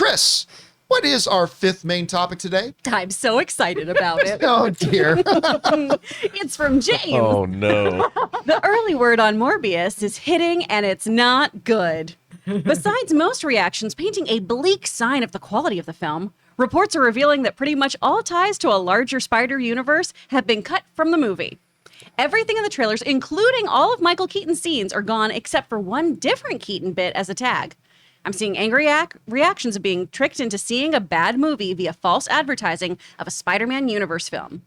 Chris, what is our fifth main topic today? I'm so excited about it. Oh, dear. It's from James. Oh, no. The early word on Morbius is hitting, and it's not good. Besides most reactions painting a bleak sign of the quality of the film, reports are revealing that pretty much all ties to a larger Spider universe have been cut from the movie. Everything in the trailers, including all of Michael Keaton's scenes, are gone except for one different Keaton bit as a tag. I'm seeing angry reactions of being tricked into seeing a bad movie via false advertising of a Spider-Man Universe film.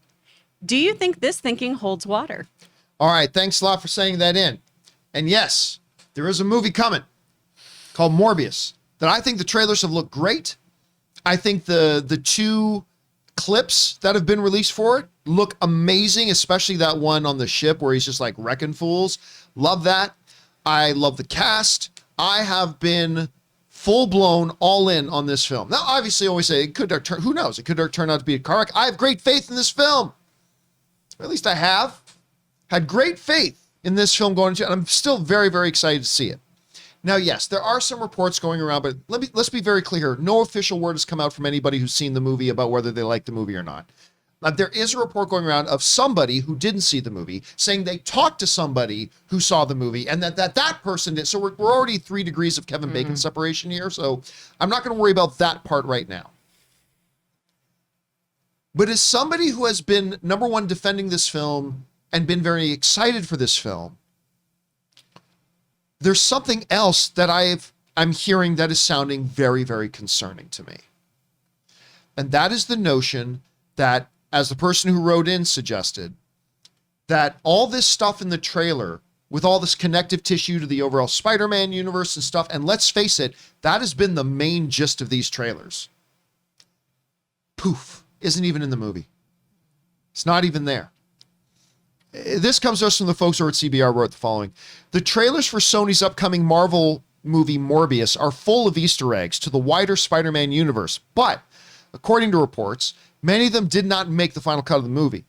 Do you think this thinking holds water? All right, thanks a lot for saying that in. And yes, there is a movie coming called Morbius that I think the trailers have looked great. I think the two clips that have been released for it look amazing, especially that one on the ship where he's just like wrecking fools. Love that. I love the cast. I have been full-blown all in on this film. Now, obviously, I always say it could turn, who knows? It could turn out to be a car wreck. I have great faith in this film. Or at least I have had great faith in this film going into, and I'm still very, very excited to see it. Now, yes, there are some reports going around, but let's be very clear. No official word has come out from anybody who's seen the movie about whether they like the movie or not. There is a report going around of somebody who didn't see the movie saying they talked to somebody who saw the movie and that person did. So we're already 3 degrees of Kevin Bacon separation here. So I'm not going to worry about that part right now. But as somebody who has been, number one, defending this film and been very excited for this film, there's something else that I'm hearing that is sounding very, very concerning to me. And that is the notion that, as the person who wrote in suggested, that all this stuff in the trailer with all this connective tissue to the overall Spider-Man universe and stuff, and let's face it, that has been the main gist of these trailers. Poof, isn't even in the movie. It's not even there. This comes to us from the folks over at CBR wrote the following. The trailers for Sony's upcoming Marvel movie Morbius are full of Easter eggs to the wider Spider-Man universe, but according to reports, many of them did not make the final cut of the movie.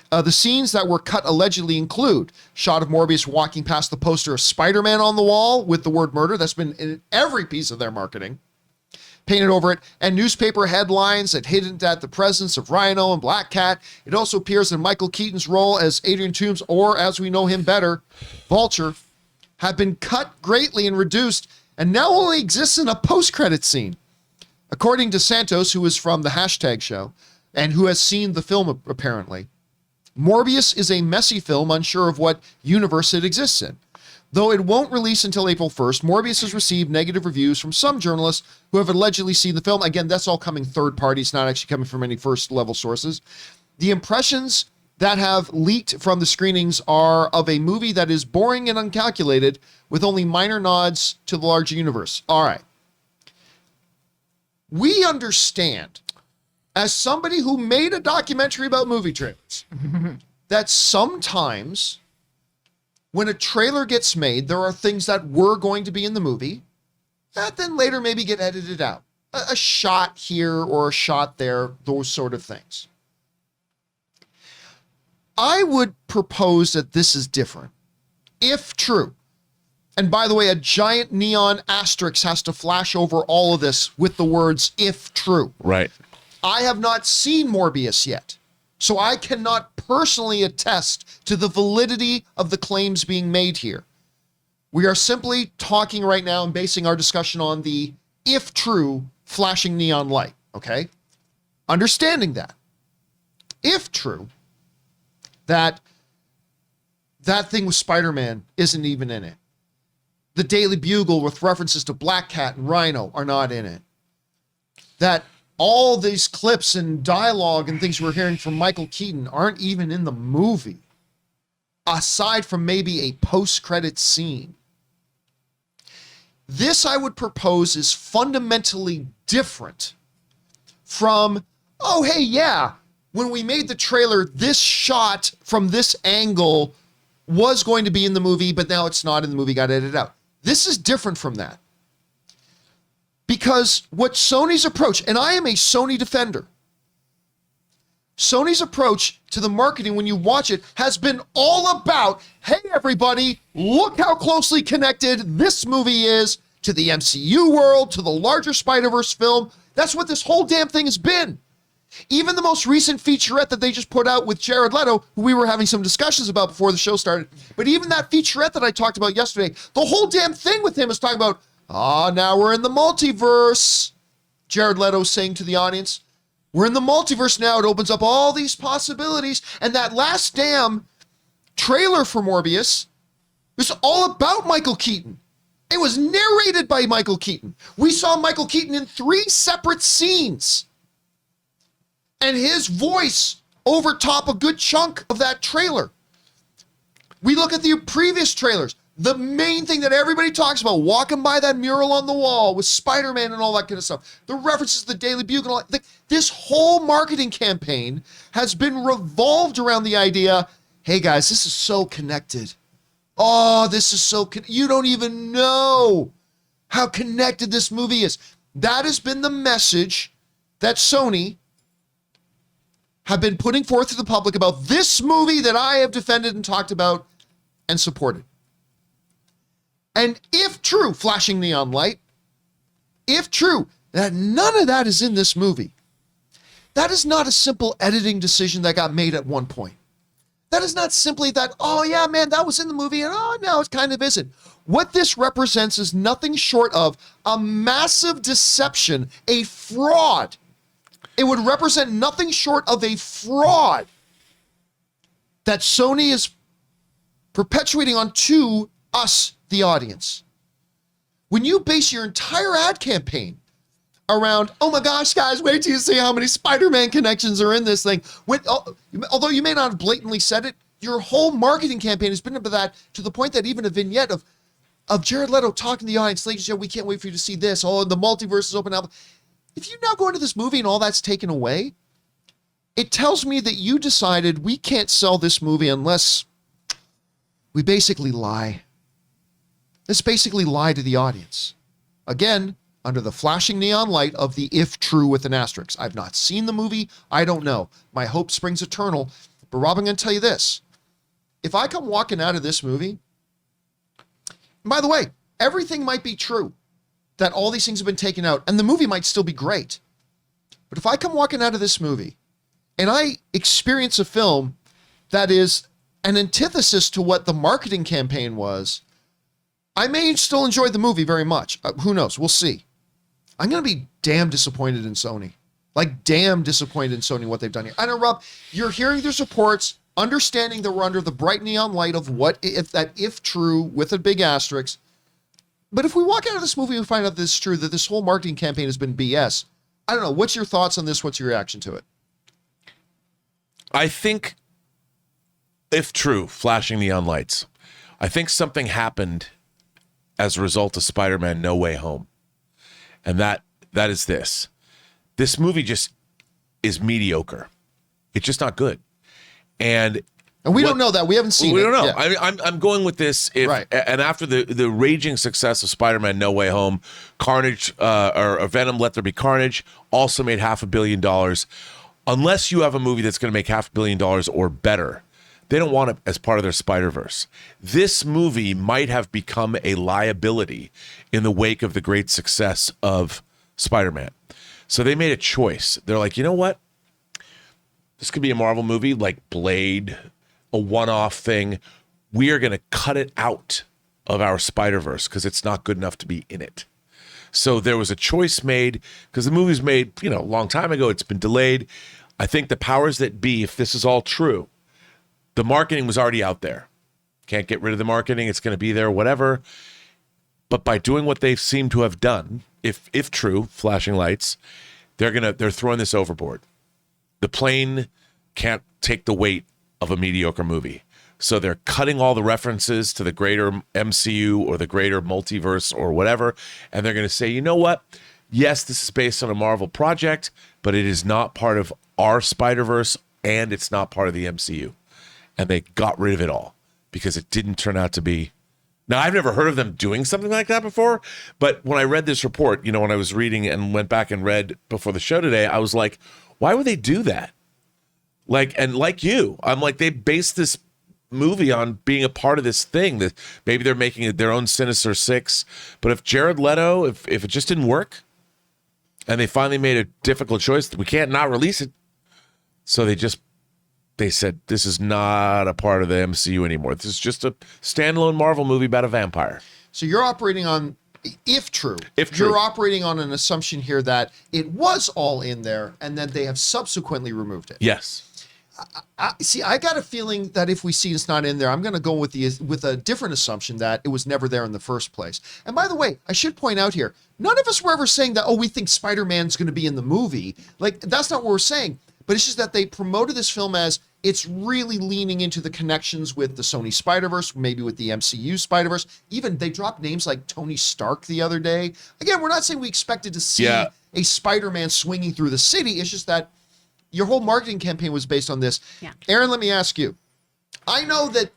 The scenes that were cut allegedly include shot of Morbius walking past the poster of Spider-Man on the wall with the word murder. That's been in every piece of their marketing. Painted over it, and newspaper headlines that hinted at the presence of Rhino and Black Cat. It also appears in Michael Keaton's role as Adrian Toomes, or as we know him better, Vulture, have been cut greatly and reduced, and now only exists in a post-credit scene. According to Santos, who is from the Hashtag Show, and who has seen the film apparently, Morbius is a messy film unsure of what universe it exists in. Though it won't release until April 1st, Morbius has received negative reviews from some journalists who have allegedly seen the film. Again, that's all coming third parties, not actually coming from any first-level sources. The impressions that have leaked from the screenings are of a movie that is boring and uncalculated with only minor nods to the larger universe. All right. We understand, as somebody who made a documentary about movie trailers, that sometimes when a trailer gets made, there are things that were going to be in the movie that then later maybe get edited out. A shot here or a shot there, those sort of things. I would propose that this is different, if true. And by the way, a giant neon asterisk has to flash over all of this with the words, if true. Right. I have not seen Morbius yet, so I cannot personally attest to the validity of the claims being made here. We are simply talking right now and basing our discussion on the, if true, flashing neon light, okay? Understanding that, if true, that thing with Spider-Man isn't even in it. The Daily Bugle with references to Black Cat and Rhino are not in it. That all these clips and dialogue and things we're hearing from Michael Keaton aren't even in the movie, aside from maybe a post-credit scene. This, I would propose, is fundamentally different from, oh, hey, yeah, when we made the trailer, this shot from this angle was going to be in the movie, but now it's not in the movie, got edited out. This is different from that. Because what Sony's approach, and I am a Sony defender, Sony's approach to the marketing when you watch it has been all about, hey, everybody, look how closely connected this movie is. to the MCU world, to the larger Spider-Verse film. That's what this whole damn thing has been. Even the most recent featurette that they just put out with Jared Leto, who we were having some discussions about before the show started, but even that featurette that I talked about yesterday, the whole damn thing with him is talking about, now we're in the multiverse. Jared Leto saying to the audience, we're in the multiverse now. It opens up all these possibilities. And that last damn trailer for Morbius was all about Michael Keaton. It was narrated by Michael Keaton. We saw Michael Keaton in 3 separate scenes. And his voice over top a good chunk of that trailer. We look at the previous trailers. The main thing that everybody talks about, walking by that mural on the wall with Spider-Man and all that kind of stuff. The references to the Daily Bugle and all that. This whole marketing campaign has been revolved around the idea, hey guys, this is so connected. Oh, this is so, you don't even know how connected this movie is. That has been the message that Sony have been putting forth to the public about this movie that I have defended and talked about and supported. And if true, flashing neon light, if true that none of that is in this movie, that is not a simple editing decision that got made at one point. That is not simply that, oh yeah, man, that was in the movie and oh, no, it kind of isn't. What this represents is nothing short of a massive deception, a fraud. It would represent nothing short of a fraud that Sony is perpetuating onto us, the audience. When you base your entire ad campaign around, oh my gosh, guys, wait till you see how many Spider-Man connections are in this thing. Although you may not have blatantly said it, your whole marketing campaign has been about that to the point that even a vignette of Jared Leto talking to the audience, ladies and gentlemen, we can't wait for you to see this. Oh, the multiverse is open up. If you now go into this movie and all that's taken away, it tells me that you decided we can't sell this movie unless we basically lie. Let's basically lie to the audience. Again, under the flashing neon light of the if true with an asterisk. I've not seen the movie. I don't know. My hope springs eternal. But Rob, I'm going to tell you this. If I come walking out of this movie, and by the way, everything might be true, that all these things have been taken out, and the movie might still be great. But if I come walking out of this movie and I experience a film that is an antithesis to what the marketing campaign was, I may still enjoy the movie very much. Who knows? We'll see. I'm going to be damn disappointed in Sony. Like damn disappointed in Sony what they've done here. I know, Rob, you're hearing these reports, understanding that we're under the bright neon light of what if true with a big asterisk. But if we walk out of this movie and find out this is true, that this whole marketing campaign has been BS, I don't know. What's your thoughts on this? What's your reaction to it? I think, if true, flashing neon lights, I think something happened as a result of Spider-Man No Way Home. And that is this. This movie just is mediocre. It's just not good. And we don't know that. We haven't seen it. We don't know. Yeah. I'm going with this. Right. And after the raging success of Spider-Man No Way Home, Carnage, or Venom Let There Be Carnage also made $500 million. Unless you have a movie that's going to make $500 million or better, they don't want it as part of their Spider-Verse. This movie might have become a liability in the wake of the great success of Spider-Man. So they made a choice. They're like, you know what? This could be a Marvel movie like Blade, a one-off thing. We are going to cut it out of our Spider-Verse because it's not good enough to be in it. So there was a choice made because the movie's made, a long time ago. It's been delayed. I think the powers that be, if this is all true, the marketing was already out there. Can't get rid of the marketing. It's going to be there, whatever. But by doing what they seem to have done, if true, flashing lights, they're throwing this overboard. The plane can't take the weight of a mediocre movie. So they're cutting all the references to the greater MCU or the greater multiverse or whatever. And they're going to say, you know what? Yes, this is based on a Marvel project, but it is not part of our Spider-Verse and it's not part of the MCU. And they got rid of it all because it didn't turn out to be. Now, I've never heard of them doing something like that before. But when I read this report, when I was reading and went back and read before the show today, I was like, why would they do that? Like you, I'm like, they based this movie on being a part of this thing. That maybe they're making it their own Sinister Six. But if Jared Leto, if it just didn't work, and they finally made a difficult choice, we can't not release it. So they said this is not a part of the MCU anymore. This is just a standalone Marvel movie about a vampire. So you're operating on, if true, you're operating on an assumption here that it was all in there and then they have subsequently removed it. Yes. I got a feeling that if we see it's not in there, I'm going to go with a different assumption that it was never there in the first place. And by the way, I should point out here, none of us were ever saying that, we think Spider-Man's going to be in the movie. Like, that's not what we're saying. But it's just that they promoted this film as it's really leaning into the connections with the Sony Spider-Verse, maybe with the MCU Spider-Verse. Even they dropped names like Tony Stark the other day. Again, we're not saying we expected to see a Spider-Man swinging through the city. It's just that your whole marketing campaign was based on this. Yeah. Aaron, let me ask you. I know that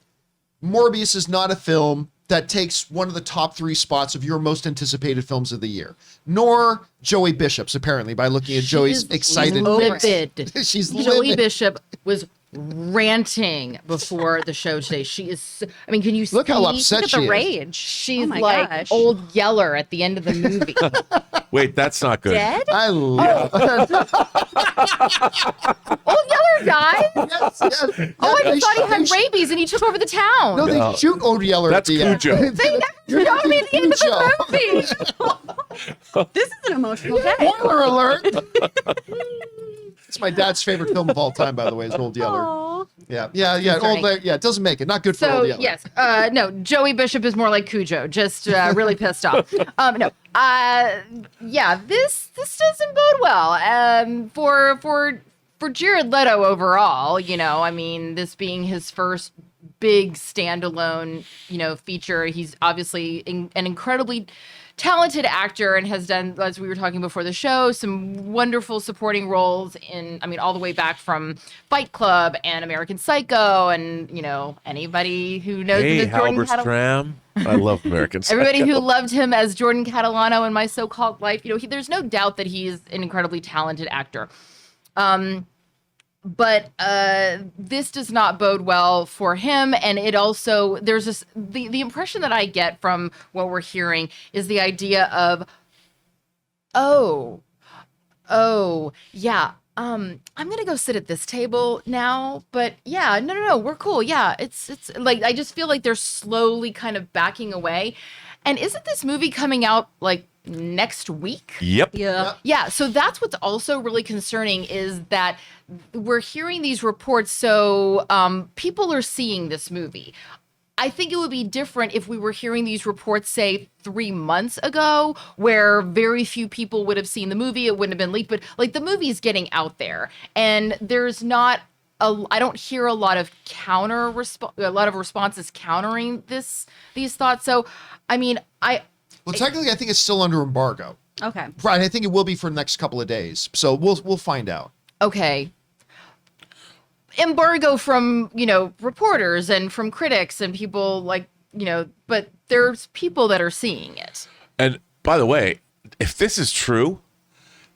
Morbius is not a film that takes one of the top 3 spots of your most anticipated films of the year, nor Joey Bishop's, apparently, by looking at Joey's excited livid. She's Joey livid. Bishop was ranting before the show today. She is, I mean, can you Look how upset Look at she the is. rage. She's Oh my like gosh. old Yeller at the end of the movie. Wait, that's not good. Dead? I love Old Yeller died? yes. Oh, I They thought he sh- had they sh- rabies and he took over the town. No, they shoot Old Yeller That's at the end. Cujo. They never showed me the end of the movie. This is an emotional day. Spoiler alert! It's my dad's favorite film of all time, by the way, is Old Yeller. Aw. Yeah. Concerning. It doesn't make it. Not good for So Old Yeller. yes, no, Joey Bishop is more like Cujo, just really pissed off. This doesn't bode well for Jared Leto overall. You know, I mean, this being his first big standalone, feature. He's obviously an incredibly talented actor and has done, as we were talking before the show, some wonderful supporting roles all the way back from Fight Club and American Psycho, and anybody who knows him Hey, as Jordan Halbert Stram. I love American Psycho. Everybody who loved him as Jordan Catalano in My So-Called Life, there's no doubt that he's an incredibly talented actor. But this does not bode well for him, and it also there's this the impression that I get from what we're hearing is the idea of, I'm gonna go sit at this table now, but no, we're cool. Yeah, it's like I just feel like they're slowly kind of backing away. And isn't this movie coming out like next week? Yep. Yeah. Yeah, so that's what's also really concerning is that we're hearing these reports. So people are seeing this movie. I think it would be different if we were hearing these reports, say, 3 months ago, where very few people would have seen the movie. It wouldn't have been leaked, but like the movie's getting out there, and there's not. I don't hear a lot of responses countering these thoughts. So, I mean, Well, technically, I think it's still under embargo. Okay. Right. I think it will be for the next couple of days. So we'll find out. okay. Embargo from, reporters and from critics and people but there's people that are seeing it. And by the way, if this is true,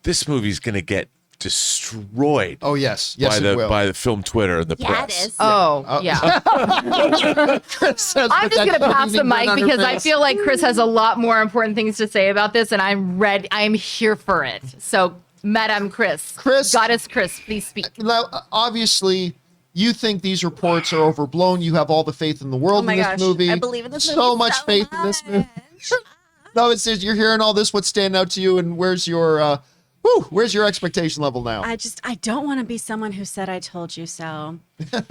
this movie's going to get destroyed Oh, yes. by Yes, it will. the film Twitter and the press. Oh, yeah. Chris says I'm with just that going to pass the grin mic on her because I face. feel like Chris has a lot more important things to say about this, and I'm here for it. So, Madam Chris, Goddess Chris, please speak. Now, obviously, you think these reports are overblown. You have all the faith in the world Oh my in this gosh. movie. I believe in this so movie much so faith in this movie. No, it's just you're hearing all this. What's standing out to you, and where's your expectation level now? I don't want to be someone who said I told you so.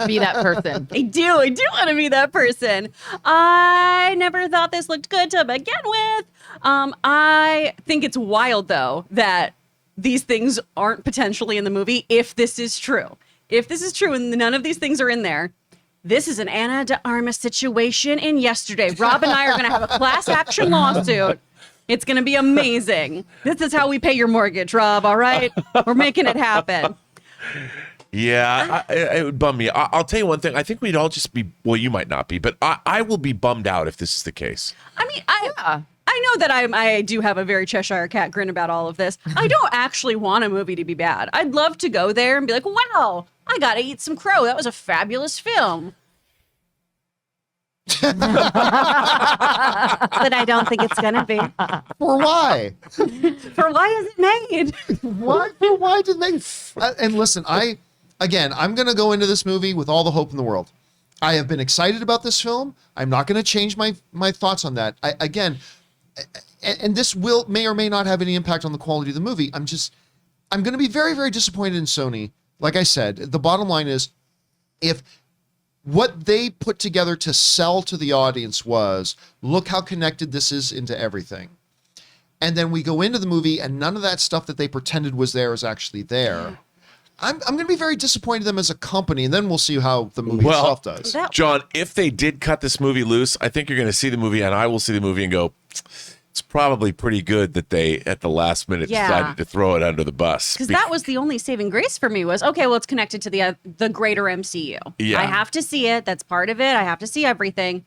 Be that person. I do want to be that person. I never thought this looked good to begin with. I think it's wild though that these things aren't potentially in the movie if this is true. If this is true and none of these things are in there, this is an Ana de Armas situation in Yesterday. Rob and I are going to have a class action lawsuit. It's going to be amazing. This is how we pay your mortgage, Rob, all right? We're making it happen. Yeah, it would bum me. I'll tell you one thing. I think we'd all just be, well, you might not be, but I will be bummed out if this is the case. I mean, I know that I do have a very Cheshire Cat grin about all of this. I don't actually want a movie to be bad. I'd love to go there and be like, wow, I got to eat some crow. That was a fabulous film. But I don't think it's gonna be. For why? For why is it made? Why did they? And listen, I'm going to go into this movie with all the hope in the world. I have been excited about this film. I'm not going to change my thoughts on that. And this may or may not have any impact on the quality of the movie. I'm going to be very, very disappointed in Sony. Like I said, the bottom line is, if what they put together to sell to the audience was, look how connected this is into everything, and then we go into the movie and none of that stuff that they pretended was there is actually there, I'm going to be very disappointed in them as a company, and then we'll see how the movie itself does. John, if they did cut this movie loose, I think you're going to see the movie, and I will see the movie and go, it's probably pretty good that they, at the last minute, decided to throw it under the bus. Because that was the only saving grace for me was, okay, well, it's connected to the greater MCU. Yeah. I have to see it. That's part of it. I have to see everything.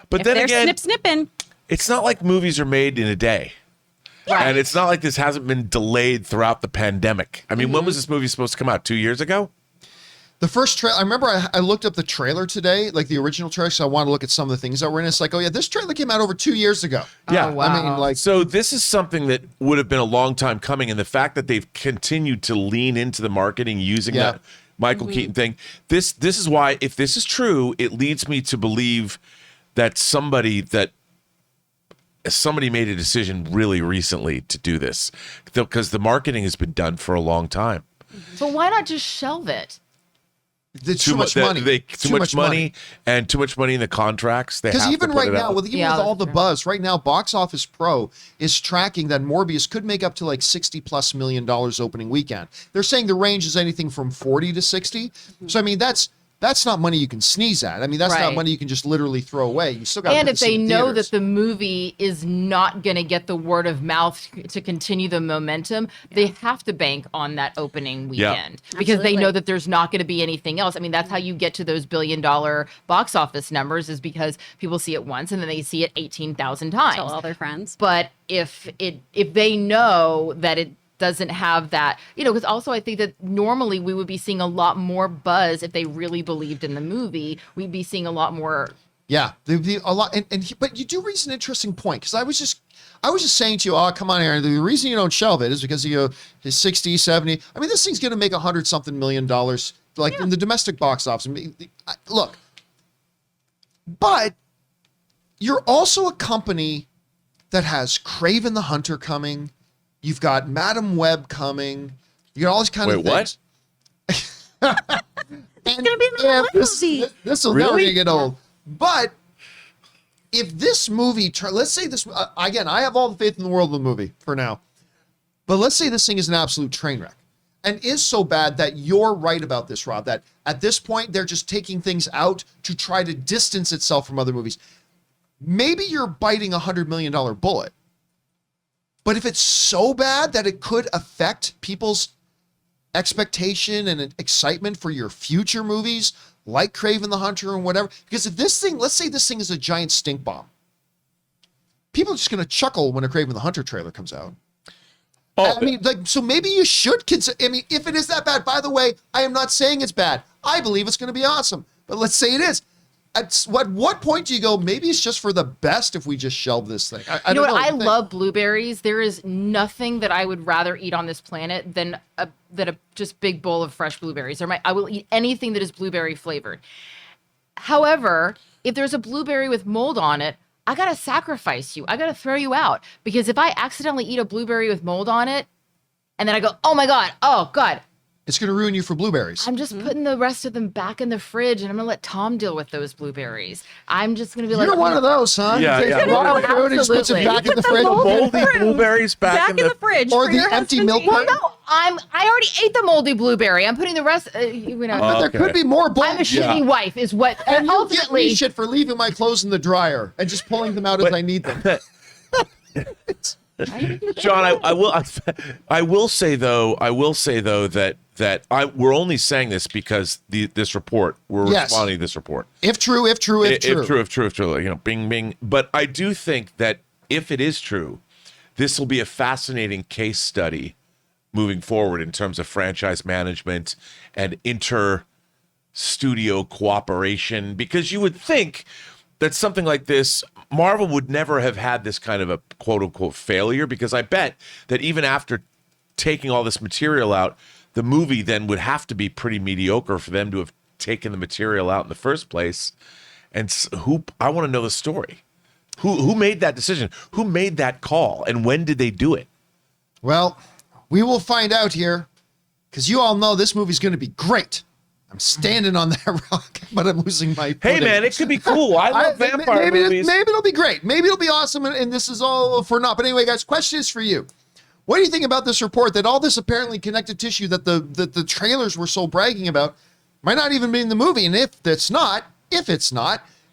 But if then they're again, snipping. it's not like movies are made in a day. Right. And it's not like this hasn't been delayed throughout the pandemic. I mean, when was this movie supposed to come out? 2 years ago? The first trailer, I remember I looked up the trailer today, like the original trailer, so I wanted to look at some of the things that were in it. It's like, oh yeah, this trailer came out over 2 years ago. Yeah. Oh, wow. I mean, like, So this is something that would have been a long time coming, and the fact that they've continued to lean into the marketing using that Michael Keaton thing, this is why, if this is true, it leads me to believe that somebody made a decision really recently to do this, because the marketing has been done for a long time. But why not just shelve it? it's too much money. Too much money and too much money in the contracts. Because even right now, with all the true. buzz, right now, Box Office Pro is tracking that Morbius could make up to like $60+ million opening weekend. They're saying the range is anything from 40 to 60. So I mean, that's not money you can sneeze at. I mean, that's not Right. money you can just literally throw away. You still got. And if they know that the movie is not going to get the word of mouth to continue the momentum, they have to bank on that opening weekend because they know that there's not going to be anything else. I mean, that's how you get to those $1 billion box office numbers, is because people see it once and then they see it 18,000 times. Tell all their friends. But if they know that it doesn't have that, because also I think that normally we would be seeing a lot more buzz if they really believed in the movie. We'd be seeing a lot more. Yeah, there'd be a lot. But you do raise an interesting point, because I was just saying to you, oh, come on, Aaron, the reason you don't shelve it is because you his 60, 70. I mean, this thing's going to make $100-something million, like in the domestic box office. I mean, look, but you're also a company that has Kraven the Hunter coming. You've got Madam Web coming. You got all these kind of things. It's going to be another movie. This will never get old. But if this movie, let's say this, again, I have all the faith in the world in the movie for now. But let's say this thing is an absolute train wreck and is so bad that you're right about this, Rob, that at this point, they're just taking things out to try to distance itself from other movies. Maybe you're biting $100 million bullet. But if it's so bad that it could affect people's expectation and excitement for your future movies, like Kraven the Hunter and whatever, because if this thing, let's say this thing is a giant stink bomb, people are just going to chuckle when a Kraven the Hunter trailer comes out. Oh, I mean, so maybe you should consider. I mean, if it is that bad, by the way, I am not saying it's bad. I believe it's going to be awesome. But let's say it is. At what point do you go, maybe it's just for the best if we just shelve this thing? I don't know. I love blueberries. There is nothing that I would rather eat on this planet than a just big bowl of fresh blueberries. I will eat anything that is blueberry flavored. However, if there's a blueberry with mold on it, I got to sacrifice you. I got to throw you out. Because if I accidentally eat a blueberry with mold on it, and then I go, oh my God, It's going to ruin you for blueberries. I'm just putting the rest of them back in the fridge, and I'm going to let Tom deal with those blueberries. I'm just going to be like, You're one of those, huh? Yeah, You take yeah. raw fruit and just puts it Absolutely. back in the Put the fridge. mold moldy blueberries back in the fridge. Or for the your empty husband milk to eat. carton. no, I already ate the moldy blueberry. I'm putting the rest, But there Okay. could be more I'm a bullshit. shitty wife is what, And you get ultimately. me shit for leaving my clothes in the dryer and just pulling them out as I need them. John, I will say though that we're only saying this because this report, we're responding to this report. If true. If true, bing, bing. But I do think that if it is true, this will be a fascinating case study moving forward in terms of franchise management and inter-studio cooperation, because you would think that something like this, Marvel would never have had this kind of a quote unquote failure, because I bet that even after taking all this material out, the movie then would have to be pretty mediocre for them to have taken the material out in the first place. And I want to know the story. Who made that decision? Who made that call? And when did they do it? Well, we will find out here, because you all know this movie's going to be great. I'm standing on that rock, but I'm losing my footing. Hey, man, it could be cool. I love vampire movies. Maybe it'll be great. Maybe it'll be awesome, and this is all for naught. But anyway, guys, question is for you. What do you think about this report that all this apparently connective tissue that the trailers were so bragging about might not even be in the movie? And if it's not,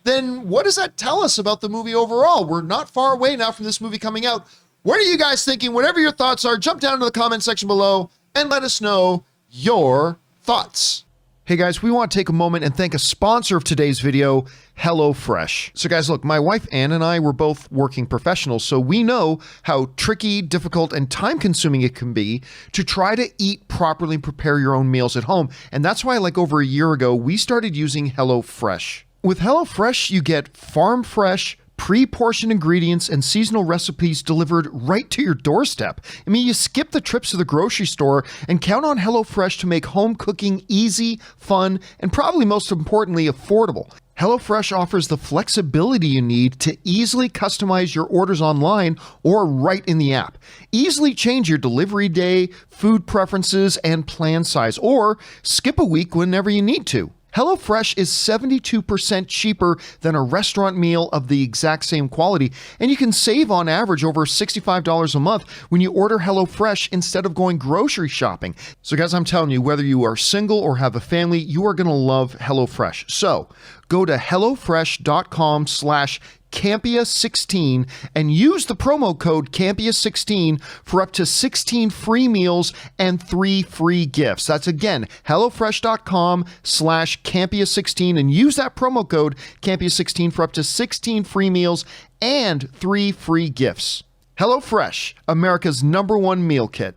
then what does that tell us about the movie overall? We're not far away now from this movie coming out. What are you guys thinking? Whatever your thoughts are, jump down to the comment section below and let us know your thoughts. Hey guys, we want to take a moment and thank a sponsor of today's video, HelloFresh. So guys, look, my wife Ann and I were both working professionals, so we know how tricky, difficult, and time-consuming it can be to try to eat properly and prepare your own meals at home. And that's why, like over a year ago, we started using HelloFresh. With HelloFresh, you get farm-fresh, pre-portioned ingredients and seasonal recipes delivered right to your doorstep. I mean, you skip the trips to the grocery store and count on HelloFresh to make home cooking easy, fun, and probably most importantly, affordable. HelloFresh offers the flexibility you need to easily customize your orders online or right in the app. Easily change your delivery day, food preferences, and plan size, or skip a week whenever you need to. HelloFresh is 72% cheaper than a restaurant meal of the exact same quality, and you can save on average over $65 a month when you order HelloFresh instead of going grocery shopping. So guys, I'm telling you, whether you are single or have a family, you are going to love HelloFresh. So go to HelloFresh.com/Campea16 and use the promo code Campea16 for up to 16 free meals and 3 free gifts. That's again, HelloFresh.com/Campea16 and use that promo code Campea16 for up to 16 free meals and 3 free gifts. HelloFresh, America's #1 meal kit.